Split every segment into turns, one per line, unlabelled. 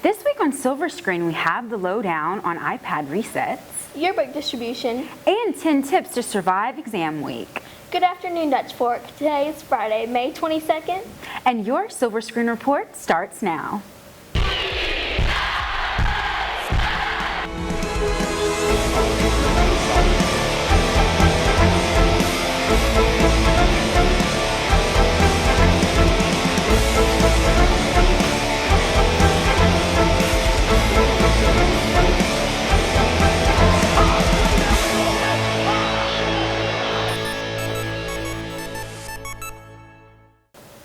This week on Silver Screen, we have the lowdown on iPad resets,
yearbook distribution,
and 10 tips to survive exam week.
Good afternoon, Dutch Fork. Today is Friday, May 22nd.
And your Silver Screen report starts now.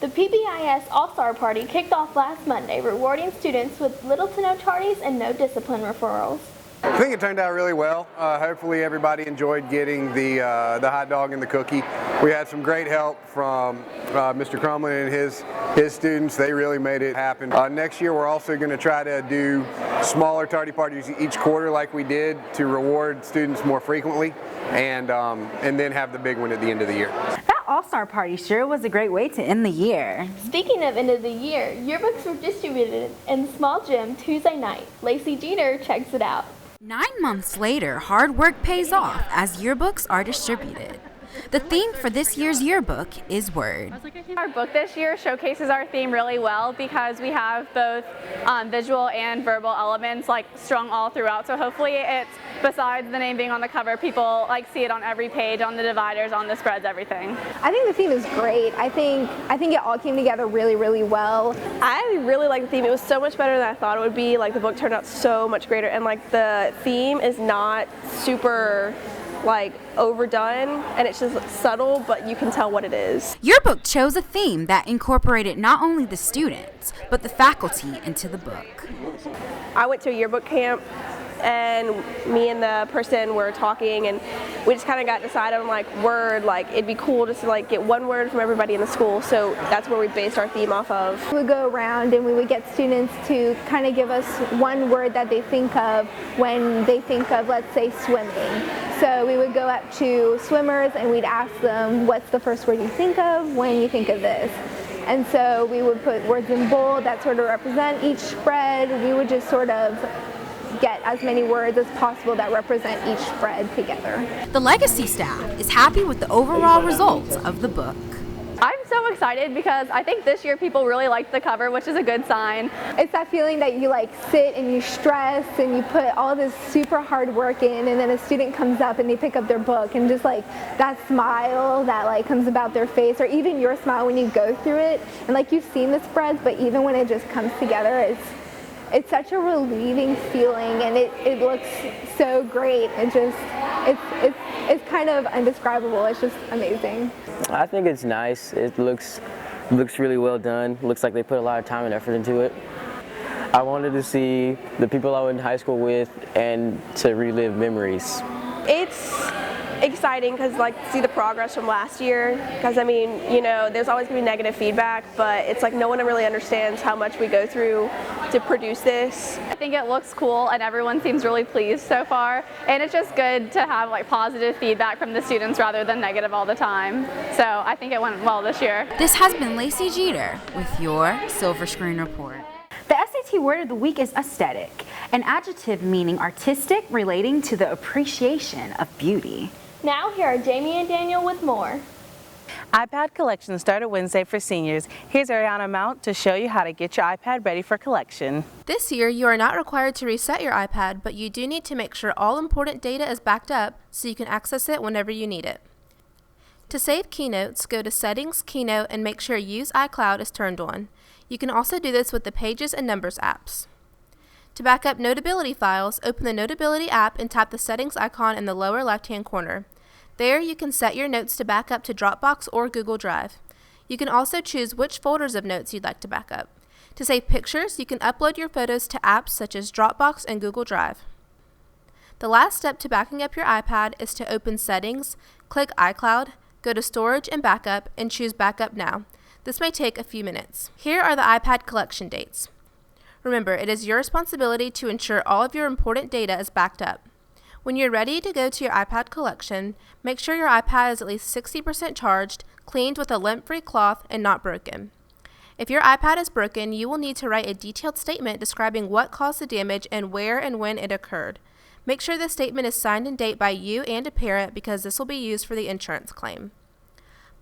The PBIS All-Star Party kicked off last Monday, rewarding students with little to no tardies and no discipline referrals.
I think it turned out really well. Hopefully everybody enjoyed getting the hot dog and the cookie. We had some great help from Mr. Crumlin and his students. They really made it happen. Next year we're also going to try to do smaller tardy parties each quarter like we did to reward students more frequently and then have the big one at the end of the year.
That All-Star Party sure was a great way to end the year.
Speaking of end of the year, yearbooks were distributed in Small Gym Tuesday night. Lacey Jeter checks it out.
9 months later, hard work pays off as yearbooks are distributed. The theme for this year's yearbook is Word.
Our book this year showcases our theme really well because we have both visual and verbal elements strung all throughout. So hopefully it's, besides the name being on the cover, people see it on every page, on the dividers, on the spreads, everything.
I think the theme is great. I think it all came together really, really well.
I really like the theme. It was so much better than I thought it would be. The book turned out so much greater, and the theme is not super overdone, and it's just subtle, but you can tell what it is.
Yearbook chose a theme that incorporated not only the students, but the faculty into the book.
I went to a yearbook camp, and me and the person were talking, and we just kind of got decided on word, it'd be cool just to get one word from everybody in the school, so that's where we based our theme off of.
We would go around and we would get students to kind of give us one word that they think of when they think of, let's say, swimming. So we would go up to swimmers and we'd ask them, what's the first word you think of when you think of this? And so we would put words in bold that sort of represent each spread. We would just sort of get as many words as possible that represent each spread together.
The Legacy staff is happy with the overall results of the book.
I'm so excited because I think this year people really liked the cover, which is a good sign.
It's that feeling that you sit and you stress and you put all this super hard work in, and then a student comes up and they pick up their book, and just that smile that comes about their face, or even your smile when you go through it, and you've seen the spreads, but even when it just comes together, it's such a relieving feeling, and it looks so great. It's kind of indescribable. It's just amazing.
I think it's nice. It looks really well done. Looks like they put a lot of time and effort into it. I wanted to see the people I went to high school with and to relive memories.
It's exciting because see the progress from last year, because there's always going to be negative feedback, but it's no one really understands how much we go through to produce this.
I think it looks cool and everyone seems really pleased so far, and it's just good to have positive feedback from the students rather than negative all the time. So I think it went well this year.
This has been Lacey Jeter with your Silver Screen Report.
The SAT word of the week is aesthetic, an adjective meaning artistic relating to the appreciation of beauty.
Now here are Jamie and Daniel with more.
iPad collection started Wednesday for seniors. Here's Ariana Mount to show you how to get your iPad ready for collection.
This year, you are not required to reset your iPad, but you do need to make sure all important data is backed up so you can access it whenever you need it. To save Keynotes, go to Settings, Keynote, and make sure Use iCloud is turned on. You can also do this with the Pages and Numbers apps. To back up Notability files, open the Notability app and tap the Settings icon in the lower left-hand corner. There, you can set your notes to back up to Dropbox or Google Drive. You can also choose which folders of notes you'd like to back up. To save pictures, you can upload your photos to apps such as Dropbox and Google Drive. The last step to backing up your iPad is to open Settings, click iCloud, go to Storage and Backup, and choose Backup Now. This may take a few minutes. Here are the iPad collection dates. Remember, it is your responsibility to ensure all of your important data is backed up. When you're ready to go to your iPad collection, make sure your iPad is at least 60% charged, cleaned with a lint-free cloth, and not broken. If your iPad is broken, you will need to write a detailed statement describing what caused the damage and where and when it occurred. Make sure the statement is signed in date by you and a parent because this will be used for the insurance claim.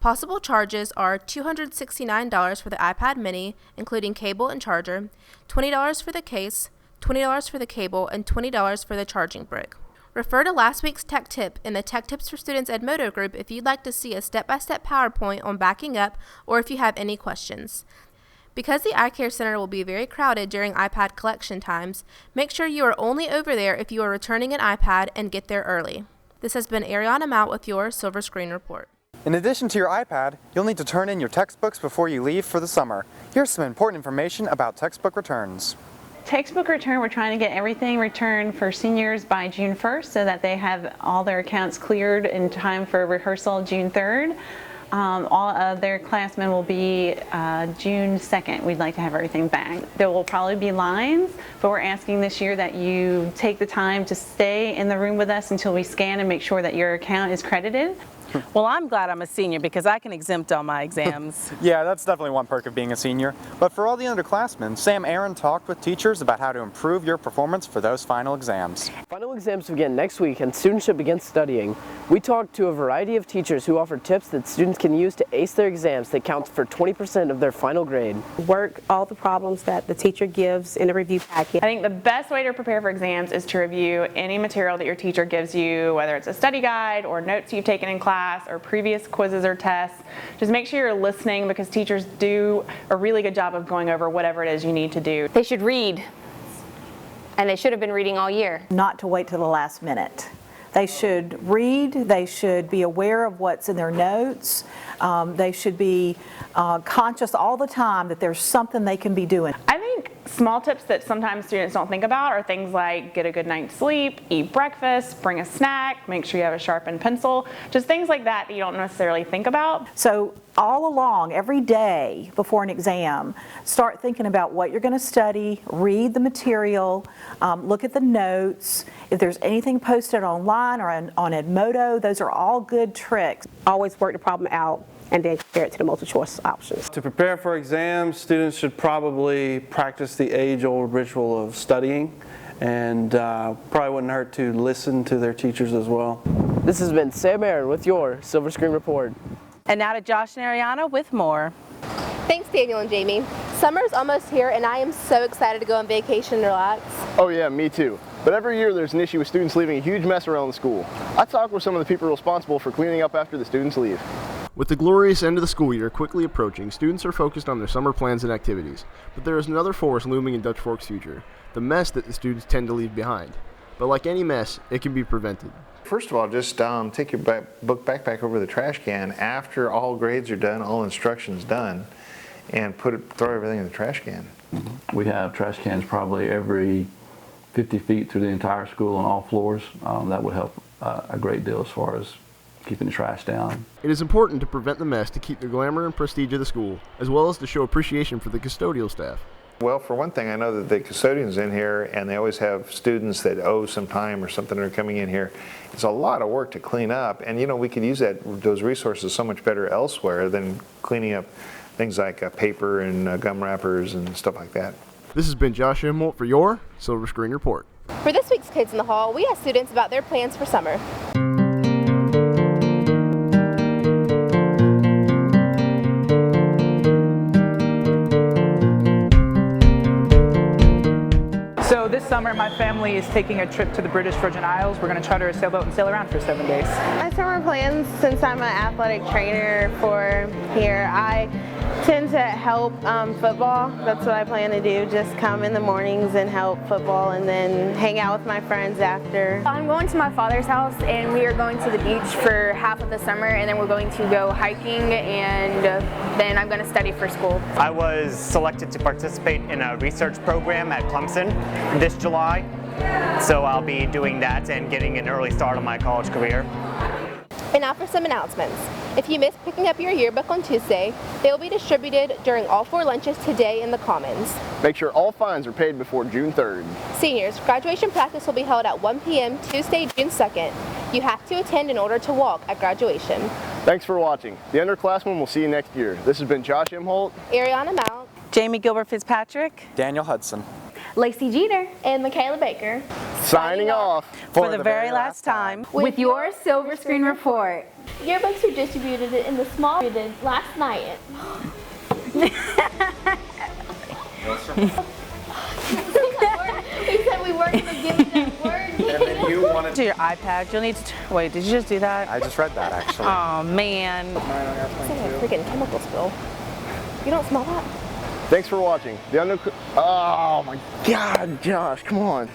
Possible charges are $269 for the iPad mini, including cable and charger, $20 for the case, $20 for the cable, and $20 for the charging brick. Refer to last week's Tech Tip in the Tech Tips for Students Edmodo group if you'd like to see a step-by-step PowerPoint on backing up or if you have any questions. Because the iCare Center will be very crowded during iPad collection times, make sure you are only over there if you are returning an iPad and get there early. This has been Ariana Mount with your Silver Screen Report.
In addition to your iPad, you'll need to turn in your textbooks before you leave for the summer. Here's some important information about textbook returns.
Textbook return, we're trying to get everything returned for seniors by June 1st so that they have all their accounts cleared in time for rehearsal June 3rd. All other classmen will be June 2nd. We'd like to have everything back. There will probably be lines, but we're asking this year that you take the time to stay in the room with us until we scan and make sure that your account is credited.
Well, I'm glad I'm a senior because I can exempt all my exams.
Yeah, that's definitely one perk of being a senior. But for all the underclassmen, Sam Aaron talked with teachers about how to improve your performance for those final exams.
Final exams begin next week and students should begin studying. We talked to a variety of teachers who offer tips that students can use to ace their exams that counts for 20% of their final grade.
Work all the problems that the teacher gives in a review packet.
I think the best way to prepare for exams is to review any material that your teacher gives you, whether it's a study guide or notes you've taken in class or previous quizzes or tests. Just make sure you're listening because teachers do a really good job of going over whatever it is you need to do.
They should read, and they should have been reading all year.
Not to wait till the last minute. They should read, they should be aware of what's in their notes, they should be conscious all the time that there's something they can be doing.
I think small tips that sometimes students don't think about are things like get a good night's sleep, eat breakfast, bring a snack, make sure you have a sharpened pencil, just things like that that you don't necessarily think about.
So all along, every day before an exam, start thinking about what you're going to study, read the material, look at the notes. If there's anything posted online or on Edmodo, those are all good tricks.
Always work the problem out and then compare it to the multiple choice options.
To prepare for exams, students should probably practice the age-old ritual of studying, and probably wouldn't hurt to listen to their teachers as well.
This has been Sam Aaron with your Silver Screen Report.
And now to Josh and Ariana with more.
Thanks, Daniel and Jamie. Summer's almost here, and I am so excited to go on vacation and relax.
Oh yeah, me too. But every year there's an issue with students leaving a huge mess around the school. I talked with some of the people responsible for cleaning up after the students leave.
With the glorious end of the school year quickly approaching, students are focused on their summer plans and activities. But there is another force looming in Dutch Fork's future, the mess that the students tend to leave behind. But like any mess, it can be prevented.
First of all, just take your book backpack over the trash can after all grades are done, all instruction's done, and throw everything in the trash can.
We have trash cans probably every 50 feet through the entire school on all floors. That would help a great deal as far as keeping the trash down.
It is important to prevent the mess to keep the glamour and prestige of the school, as well as to show appreciation for the custodial staff.
Well, for one thing, I know that the custodians in here, and they always have students that owe some time or something that are coming in here. It's a lot of work to clean up, and we could use those resources so much better elsewhere than cleaning up things like paper and gum wrappers and stuff like that.
This has been Josh Imholt for your Silver Screen Report.
For this week's Kids in the Hall, we asked students about their plans for summer.
So this summer my family is taking a trip to the British Virgin Isles. We're going to charter a sailboat and sail around for 7 days.
My summer plans, since I'm an athletic trainer for here, I tend to help football. That's what I plan to do, just come in the mornings and help football and then hang out with my friends after.
I'm going to my father's house and we are going to the beach for half of the summer and then we're going to go hiking and then I'm going to study for school.
I was selected to participate in a research program at Clemson this July, so I'll be doing that and getting an early start on my college career.
And now for some announcements. If you missed picking up your yearbook on Tuesday, they will be distributed during all 4 lunches today in the Commons.
Make sure all fines are paid before June 3rd.
Seniors, graduation practice will be held at 1 p.m. Tuesday, June 2nd. You have to attend in order to walk at graduation.
Thanks for watching. The underclassmen will see you next year. This has been Josh Imholt,
Ariana Mount,
Jamie Gilbert Fitzpatrick,
Daniel Hudson,
Lacey Jeter, and Michaela Baker.
Signing off
for the very last time
with your Silver Screen Report. Yearbooks were distributed in the small last night. We said we weren't going to give you that word.
And then you wanted
to your iPad. You'll need to. Wait, did you just do that?
I just read that actually.
Oh man.
It's like a freaking chemical spill. You don't smell that?
Thanks for watching. Oh my God, Josh, come on.